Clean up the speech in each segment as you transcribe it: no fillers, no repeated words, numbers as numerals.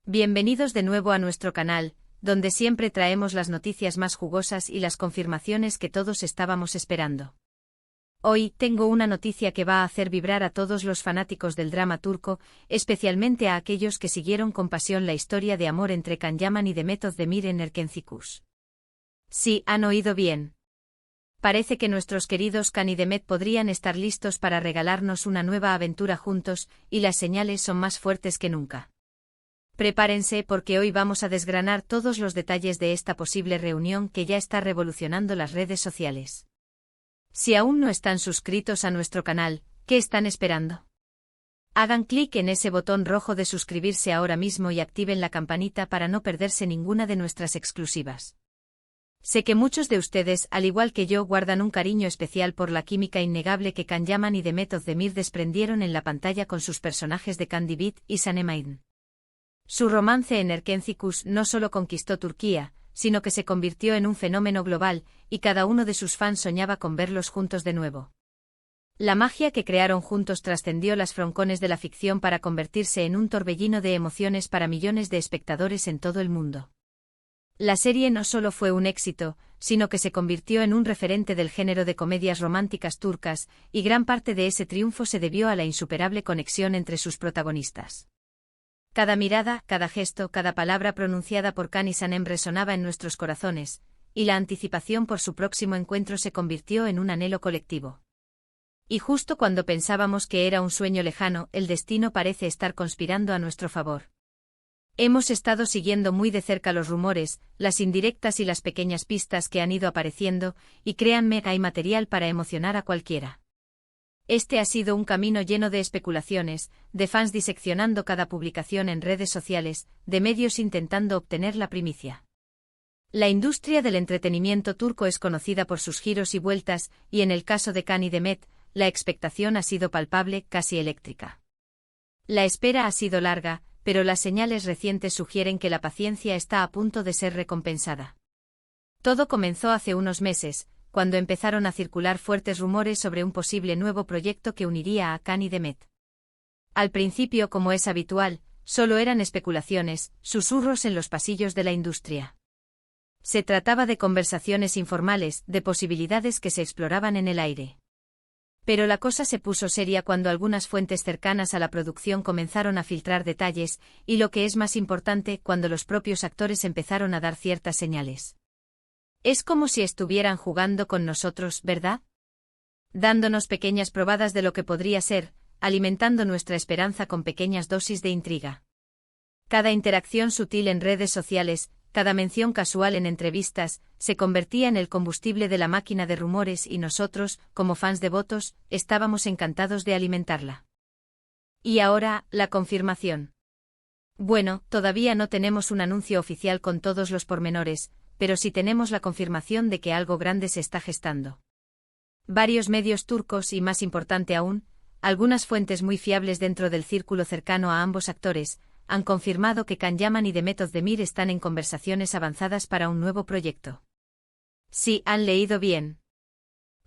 Bienvenidos de nuevo a nuestro canal, donde siempre traemos las noticias más jugosas y las confirmaciones que todos estábamos esperando. Hoy tengo una noticia que va a hacer vibrar a todos los fanáticos del drama turco, especialmente a aquellos que siguieron con pasión la historia de amor entre Can Yaman y Demet Özdemir en Erkenci. Sí, han oído bien. Parece que nuestros queridos Can y Demet podrían estar listos para regalarnos una nueva aventura juntos, y las señales son más fuertes que nunca. Prepárense porque hoy vamos a desgranar todos los detalles de esta posible reunión que ya está revolucionando las redes sociales. Si aún no están suscritos a nuestro canal, ¿qué están esperando? Hagan clic en ese botón rojo de suscribirse ahora mismo y activen la campanita para no perderse ninguna de nuestras exclusivas. Sé que muchos de ustedes, al igual que yo, guardan un cariño especial por la química innegable que Can Yaman y Demet Özdemir desprendieron en la pantalla con sus personajes de Can Divit y Sanem. Su romance en Erkenci no solo conquistó Turquía, sino que se convirtió en un fenómeno global, y cada uno de sus fans soñaba con verlos juntos de nuevo. La magia que crearon juntos trascendió las froncones de la ficción para convertirse en un torbellino de emociones para millones de espectadores en todo el mundo. La serie no solo fue un éxito, sino que se convirtió en un referente del género de comedias románticas turcas, y gran parte de ese triunfo se debió a la insuperable conexión entre sus protagonistas. Cada mirada, cada gesto, cada palabra pronunciada por Can y Sanem resonaba en nuestros corazones, y la anticipación por su próximo encuentro se convirtió en un anhelo colectivo. Y justo cuando pensábamos que era un sueño lejano, el destino parece estar conspirando a nuestro favor. Hemos estado siguiendo muy de cerca los rumores, las indirectas y las pequeñas pistas que han ido apareciendo, y créanme, hay material para emocionar a cualquiera. Este ha sido un camino lleno de especulaciones, de fans diseccionando cada publicación en redes sociales, de medios intentando obtener la primicia. La industria del entretenimiento turco es conocida por sus giros y vueltas, y en el caso de Can y Demet, la expectación ha sido palpable, casi eléctrica. La espera ha sido larga, pero las señales recientes sugieren que la paciencia está a punto de ser recompensada. Todo comenzó hace unos meses, cuando empezaron a circular fuertes rumores sobre un posible nuevo proyecto que uniría a Can y Demet. Al principio, como es habitual, solo eran especulaciones, susurros en los pasillos de la industria. Se trataba de conversaciones informales, de posibilidades que se exploraban en el aire. Pero la cosa se puso seria cuando algunas fuentes cercanas a la producción comenzaron a filtrar detalles, y lo que es más importante, cuando los propios actores empezaron a dar ciertas señales. Es como si estuvieran jugando con nosotros, ¿verdad? Dándonos pequeñas probadas de lo que podría ser, alimentando nuestra esperanza con pequeñas dosis de intriga. Cada interacción sutil en redes sociales, cada mención casual en entrevistas, se convertía en el combustible de la máquina de rumores y nosotros, como fans devotos, estábamos encantados de alimentarla. Y ahora, la confirmación. Bueno, todavía no tenemos un anuncio oficial con todos los pormenores, pero sí tenemos la confirmación de que algo grande se está gestando. Varios medios turcos y, más importante aún, algunas fuentes muy fiables dentro del círculo cercano a ambos actores, han confirmado que Can Yaman y Demet Özdemir están en conversaciones avanzadas para un nuevo proyecto. Sí, han leído bien.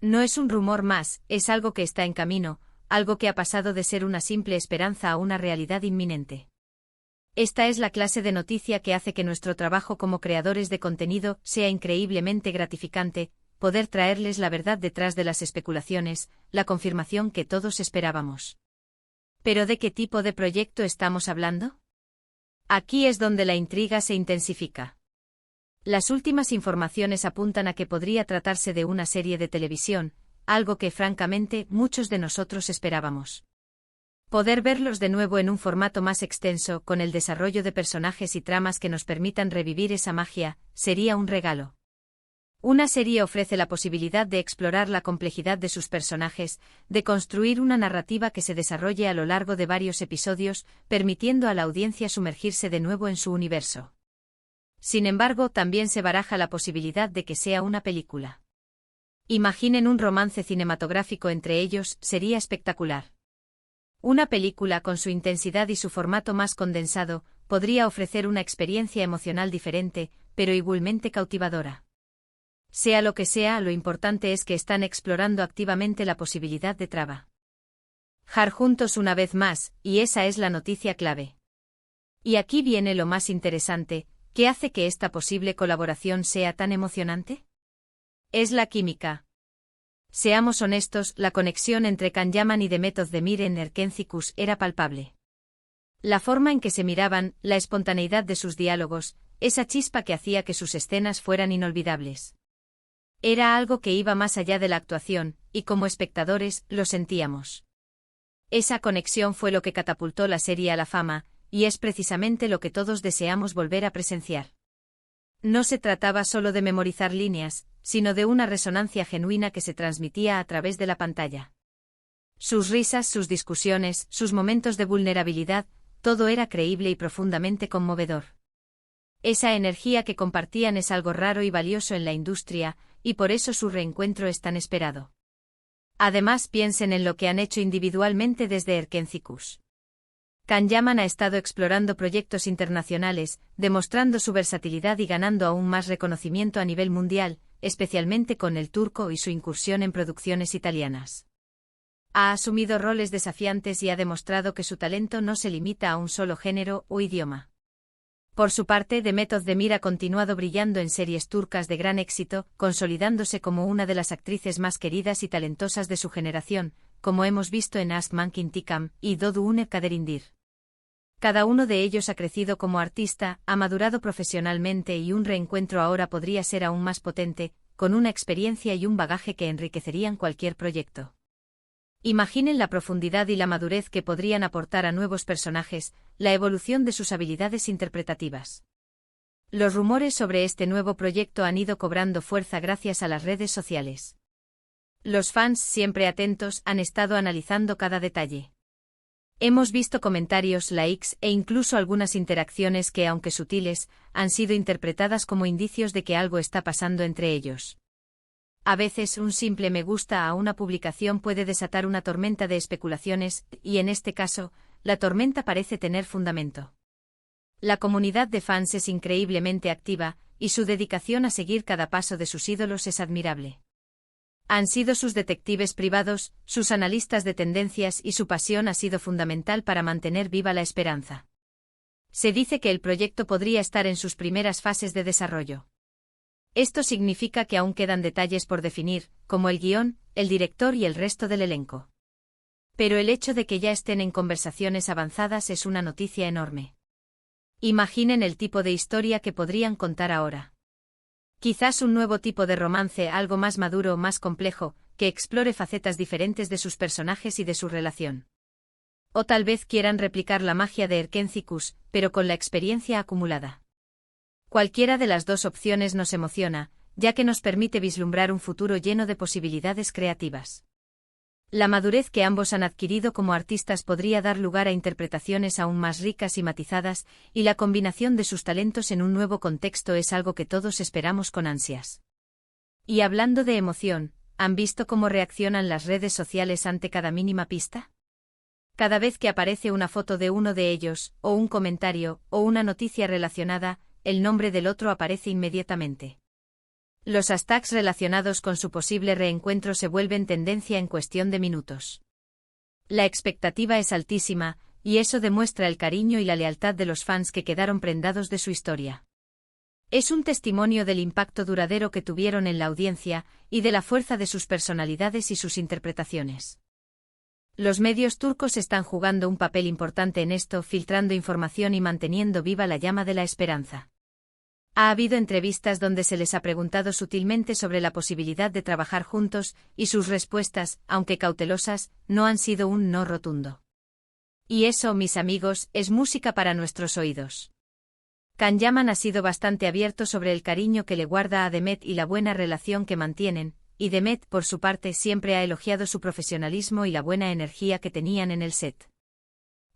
No es un rumor más, es algo que está en camino, algo que ha pasado de ser una simple esperanza a una realidad inminente. Esta es la clase de noticia que hace que nuestro trabajo como creadores de contenido sea increíblemente gratificante, poder traerles la verdad detrás de las especulaciones, la confirmación que todos esperábamos. ¿Pero de qué tipo de proyecto estamos hablando? Aquí es donde la intriga se intensifica. Las últimas informaciones apuntan a que podría tratarse de una serie de televisión, algo que francamente muchos de nosotros esperábamos. Poder verlos de nuevo en un formato más extenso, con el desarrollo de personajes y tramas que nos permitan revivir esa magia, sería un regalo. Una serie ofrece la posibilidad de explorar la complejidad de sus personajes, de construir una narrativa que se desarrolle a lo largo de varios episodios, permitiendo a la audiencia sumergirse de nuevo en su universo. Sin embargo, también se baraja la posibilidad de que sea una película. Imaginen un romance cinematográfico entre ellos, sería espectacular. Una película con su intensidad y su formato más condensado, podría ofrecer una experiencia emocional diferente, pero igualmente cautivadora. Sea lo que sea, lo importante es que están explorando activamente la posibilidad de trabajar juntos una vez más, y esa es la noticia clave. Y aquí viene lo más interesante, ¿qué hace que esta posible colaboración sea tan emocionante? Es la química. Seamos honestos, la conexión entre Can Yaman y Demet Özdemir en Erkenci Kuş era palpable. La forma en que se miraban, la espontaneidad de sus diálogos, esa chispa que hacía que sus escenas fueran inolvidables. Era algo que iba más allá de la actuación, y como espectadores, lo sentíamos. Esa conexión fue lo que catapultó la serie a la fama, y es precisamente lo que todos deseamos volver a presenciar. No se trataba solo de memorizar líneas, sino de una resonancia genuina que se transmitía a través de la pantalla. Sus risas, sus discusiones, sus momentos de vulnerabilidad, todo era creíble y profundamente conmovedor. Esa energía que compartían es algo raro y valioso en la industria, y por eso su reencuentro es tan esperado. Además, piensen en lo que han hecho individualmente desde Erkenci Kuş. Can Yaman ha estado explorando proyectos internacionales, demostrando su versatilidad y ganando aún más reconocimiento a nivel mundial, especialmente con El Turco y su incursión en producciones italianas. Ha asumido roles desafiantes y ha demostrado que su talento no se limita a un solo género o idioma. Por su parte, Demet Özdemir ha continuado brillando en series turcas de gran éxito, consolidándose como una de las actrices más queridas y talentosas de su generación, como hemos visto en Aşk Manken Intikam y Doğduğunu Kaderindir. Cada uno de ellos ha crecido como artista, ha madurado profesionalmente y un reencuentro ahora podría ser aún más potente, con una experiencia y un bagaje que enriquecerían cualquier proyecto. Imaginen la profundidad y la madurez que podrían aportar a nuevos personajes, la evolución de sus habilidades interpretativas. Los rumores sobre este nuevo proyecto han ido cobrando fuerza gracias a las redes sociales. Los fans, siempre atentos, han estado analizando cada detalle. Hemos visto comentarios, likes e incluso algunas interacciones que, aunque sutiles, han sido interpretadas como indicios de que algo está pasando entre ellos. A veces un simple me gusta a una publicación puede desatar una tormenta de especulaciones, y en este caso, la tormenta parece tener fundamento. La comunidad de fans es increíblemente activa, y su dedicación a seguir cada paso de sus ídolos es admirable. Han sido sus detectives privados, sus analistas de tendencias y su pasión ha sido fundamental para mantener viva la esperanza. Se dice que el proyecto podría estar en sus primeras fases de desarrollo. Esto significa que aún quedan detalles por definir, como el guión, el director y el resto del elenco. Pero el hecho de que ya estén en conversaciones avanzadas es una noticia enorme. Imaginen el tipo de historia que podrían contar ahora. Quizás un nuevo tipo de romance, algo más maduro o más complejo, que explore facetas diferentes de sus personajes y de su relación. O tal vez quieran replicar la magia de Erkenci Kuş, pero con la experiencia acumulada. Cualquiera de las dos opciones nos emociona, ya que nos permite vislumbrar un futuro lleno de posibilidades creativas. La madurez que ambos han adquirido como artistas podría dar lugar a interpretaciones aún más ricas y matizadas, y la combinación de sus talentos en un nuevo contexto es algo que todos esperamos con ansias. Y hablando de emoción, ¿han visto cómo reaccionan las redes sociales ante cada mínima pista? Cada vez que aparece una foto de uno de ellos, o un comentario, o una noticia relacionada, el nombre del otro aparece inmediatamente. Los hashtags relacionados con su posible reencuentro se vuelven tendencia en cuestión de minutos. La expectativa es altísima, y eso demuestra el cariño y la lealtad de los fans que quedaron prendados de su historia. Es un testimonio del impacto duradero que tuvieron en la audiencia, y de la fuerza de sus personalidades y sus interpretaciones. Los medios turcos están jugando un papel importante en esto, filtrando información y manteniendo viva la llama de la esperanza. Ha habido entrevistas donde se les ha preguntado sutilmente sobre la posibilidad de trabajar juntos, y sus respuestas, aunque cautelosas, no han sido un no rotundo. Y eso, mis amigos, es música para nuestros oídos. Can Yaman ha sido bastante abierto sobre el cariño que le guarda a Demet y la buena relación que mantienen, y Demet, por su parte, siempre ha elogiado su profesionalismo y la buena energía que tenían en el set.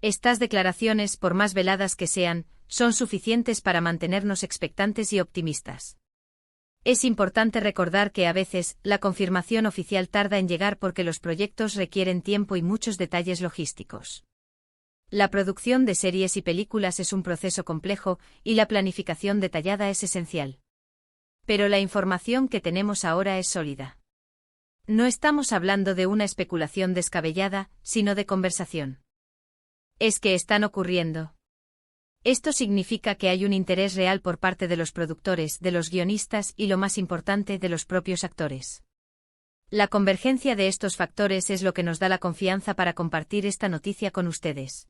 Estas declaraciones, por más veladas que sean, son suficientes para mantenernos expectantes y optimistas. Es importante recordar que a veces, la confirmación oficial tarda en llegar porque los proyectos requieren tiempo y muchos detalles logísticos. La producción de series y películas es un proceso complejo, y la planificación detallada es esencial. Pero la información que tenemos ahora es sólida. No estamos hablando de una especulación descabellada, sino de conversación. Es que están ocurriendo. Esto significa que hay un interés real por parte de los productores, de los guionistas y, lo más importante, de los propios actores. La convergencia de estos factores es lo que nos da la confianza para compartir esta noticia con ustedes.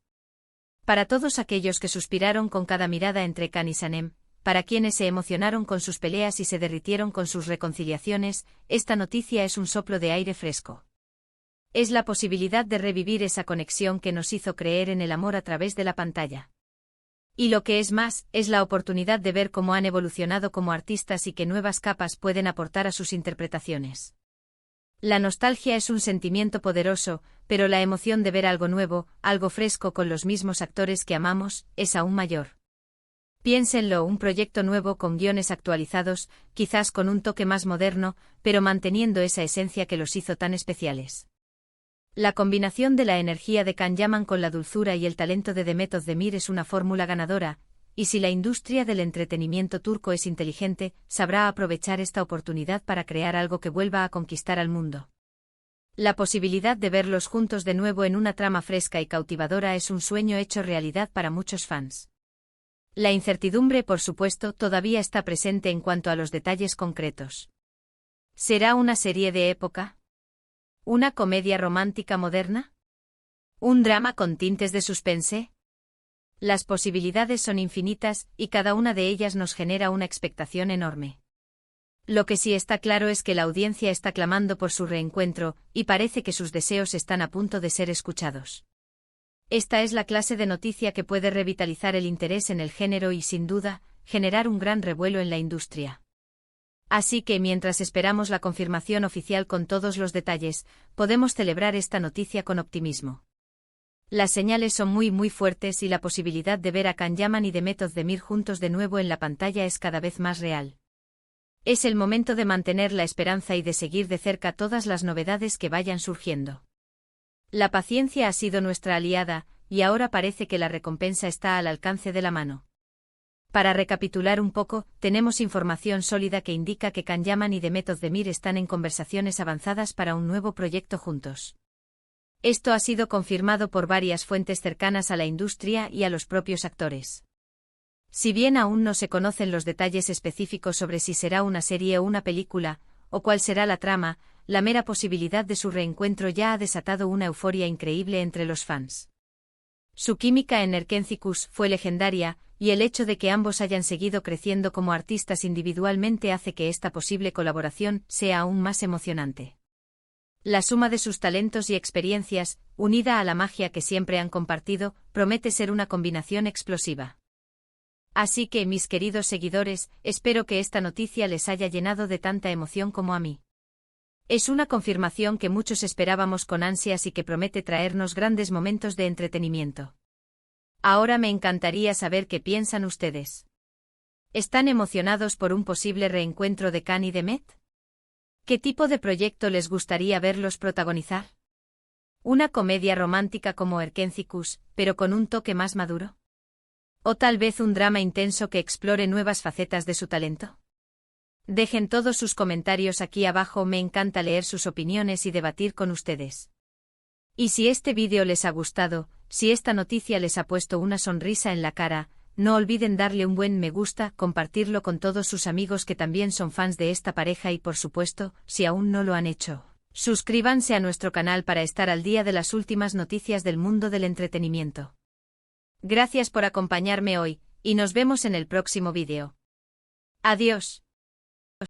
Para todos aquellos que suspiraron con cada mirada entre Khan y Sanem, para quienes se emocionaron con sus peleas y se derritieron con sus reconciliaciones, esta noticia es un soplo de aire fresco. Es la posibilidad de revivir esa conexión que nos hizo creer en el amor a través de la pantalla. Y lo que es más, es la oportunidad de ver cómo han evolucionado como artistas y qué nuevas capas pueden aportar a sus interpretaciones. La nostalgia es un sentimiento poderoso, pero la emoción de ver algo nuevo, algo fresco con los mismos actores que amamos, es aún mayor. Piénsenlo, un proyecto nuevo con guiones actualizados, quizás con un toque más moderno, pero manteniendo esa esencia que los hizo tan especiales. La combinación de la energía de Can Yaman con la dulzura y el talento de Demet Özdemir es una fórmula ganadora, y si la industria del entretenimiento turco es inteligente, sabrá aprovechar esta oportunidad para crear algo que vuelva a conquistar al mundo. La posibilidad de verlos juntos de nuevo en una trama fresca y cautivadora es un sueño hecho realidad para muchos fans. La incertidumbre, por supuesto, todavía está presente en cuanto a los detalles concretos. ¿Será una serie de época? ¿Una comedia romántica moderna? ¿Un drama con tintes de suspense? Las posibilidades son infinitas, y cada una de ellas nos genera una expectación enorme. Lo que sí está claro es que la audiencia está clamando por su reencuentro, y parece que sus deseos están a punto de ser escuchados. Esta es la clase de noticia que puede revitalizar el interés en el género y, sin duda, generar un gran revuelo en la industria. Así que mientras esperamos la confirmación oficial con todos los detalles, podemos celebrar esta noticia con optimismo. Las señales son muy fuertes y la posibilidad de ver a Can Yaman y Demet Özdemir juntos de nuevo en la pantalla es cada vez más real. Es el momento de mantener la esperanza y de seguir de cerca todas las novedades que vayan surgiendo. La paciencia ha sido nuestra aliada, y ahora parece que la recompensa está al alcance de la mano. Para recapitular un poco, tenemos información sólida que indica que Can Yaman y Demet Özdemir están en conversaciones avanzadas para un nuevo proyecto juntos. Esto ha sido confirmado por varias fuentes cercanas a la industria y a los propios actores. Si bien aún no se conocen los detalles específicos sobre si será una serie o una película, o cuál será la trama, la mera posibilidad de su reencuentro ya ha desatado una euforia increíble entre los fans. Su química en Erkencikus fue legendaria, y el hecho de que ambos hayan seguido creciendo como artistas individualmente hace que esta posible colaboración sea aún más emocionante. La suma de sus talentos y experiencias, unida a la magia que siempre han compartido, promete ser una combinación explosiva. Así que, mis queridos seguidores, espero que esta noticia les haya llenado de tanta emoción como a mí. Es una confirmación que muchos esperábamos con ansias y que promete traernos grandes momentos de entretenimiento. Ahora me encantaría saber qué piensan ustedes. ¿Están emocionados por un posible reencuentro de Can y Demet? ¿Qué tipo de proyecto les gustaría verlos protagonizar? ¿Una comedia romántica como Erkencikus, pero con un toque más maduro? ¿O tal vez un drama intenso que explore nuevas facetas de su talento? Dejen todos sus comentarios aquí abajo, me encanta leer sus opiniones y debatir con ustedes. Y si este vídeo les ha gustado, si esta noticia les ha puesto una sonrisa en la cara, no olviden darle un buen me gusta, compartirlo con todos sus amigos que también son fans de esta pareja y por supuesto, si aún no lo han hecho, suscríbanse a nuestro canal para estar al día de las últimas noticias del mundo del entretenimiento. Gracias por acompañarme hoy, y nos vemos en el próximo vídeo. Adiós.